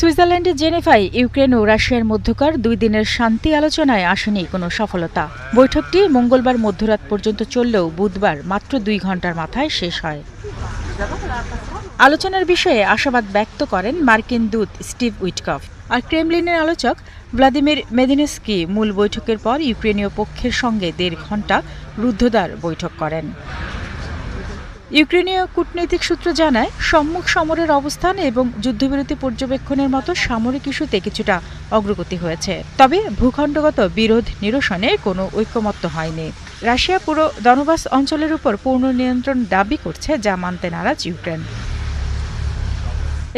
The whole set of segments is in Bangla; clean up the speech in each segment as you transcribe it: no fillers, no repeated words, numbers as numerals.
সুইজারল্যান্ডের জেনেভায় ইউক্রেন ও রাশিয়ার মধ্যকার 2 দিনের শান্তি আলোচনায় আসেনি কোনো সফলতা। বৈঠকটি মঙ্গলবার মধ্যরাত পর্যন্ত চললেও বুধবার মাত্র 2 ঘণ্টার মাথায় শেষ হয়। আলোচনার বিষয়ে আশাবাদ ব্যক্ত করেন মার্কিন দূত স্টিভ উইটকফ। আর ক্রেমলিনের আলোচক ভ্লাদিমির মেদিনস্কি মূল বৈঠকের পর ইউক্রেনীয় পক্ষের সঙ্গে 1.5 ঘণ্টা রুদ্ধদ্বার বৈঠক করেন। ইউক্রেনীয় কূটনৈতিক সূত্র জানায়, সম্মুখ সমরের অবস্থান এবং যুদ্ধবিরতি পর্যবেক্ষণের মতো সামরিক ইস্যুতে কিছুটা অগ্রগতি হয়েছে, তবে ভূখণ্ডগত বিরোধ নিরসনে কোনো ঐকমত্য হয়নি। রাশিয়া পুরো দনবাস অঞ্চলের উপর পূর্ণ নিয়ন্ত্রণ দাবি করছে, যা মানতে নারাজ ইউক্রেন।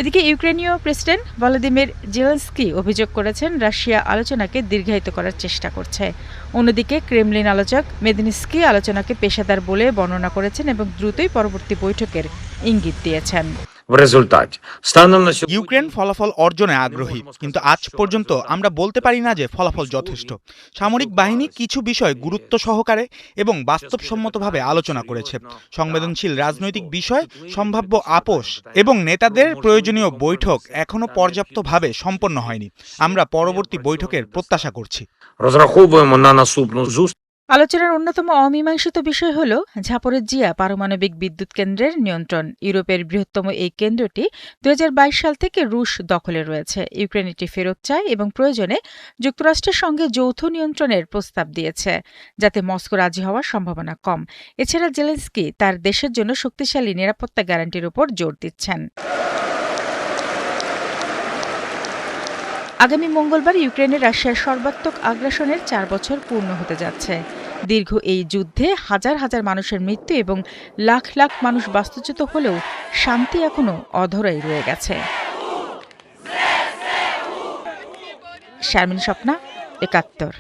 এদিকে ইউক্রেনীয় প্রেসিডেন্ট ভলোদিমির জেলেনস্কি অভিযোগ করেছেন, রাশিয়া আলোচনাকে দীর্ঘায়িত করার চেষ্টা করছে। অন্যদিকে ক্রেমলিন আলোচক মেদিনস্কি আলোচনাকে পেশাদার বলে বর্ণনা করেছেন এবং দ্রুতই পরবর্তী বৈঠকের ইঙ্গিত দিয়েছেন। ইউক্রেন ফলাফল অর্জনে আগ্রহী, কিন্তু আজ পর্যন্ত আমরা বলতে পারি না যে ফলাফল যথেষ্ট। সামরিক বাহিনী কিছু বিষয় গুরুত্ব সহকারে এবং বাস্তবসম্মতভাবে আলোচনা করেছে। সংবেদনশীল রাজনৈতিক বিষয়, সম্ভাব্য আপোষ এবং নেতাদের প্রয়োজনীয় বৈঠক এখনো পর্যাপ্তভাবে সম্পন্ন হয়নি। আমরা পরবর্তী বৈঠকের প্রত্যাশা করছি। আলোচনার অন্যতম অমীমাংসিত বিষয় হল ঝাপোরিজ্জিয়া পারমাণবিক বিদ্যুৎ কেন্দ্রের নিয়ন্ত্রণ। ইউরোপের বৃহত্তম এই কেন্দ্রটি 2022 সাল থেকে রুশ দখলে রয়েছে। ইউক্রেন এটি ফেরত চায় এবং প্রয়োজনে যুক্তরাষ্ট্রের সঙ্গে যৌথ নিয়ন্ত্রণের প্রস্তাব দিয়েছে, যাতে মস্কো রাজি হওয়ার সম্ভাবনা কম। এছাড়া জেলেনস্কি তার দেশের জন্য শক্তিশালী নিরাপত্তা গ্যারান্টির উপর জোর দিচ্ছেন। আগামী মঙ্গলবার ইউক্রেনে রাশিয়ার সর্বাত্মক আগ্রাসনের 4 বছর পূর্ণ হতে যাচ্ছে। দীর্ঘ এই যুদ্ধে হাজার হাজার মানুষের মৃত্যু এবং লাখ লাখ মানুষ বাস্তুচ্যুত হলেও শান্তি এখনো অধরাই রয়ে গেছে। শারমিন স্বপ্না, 71।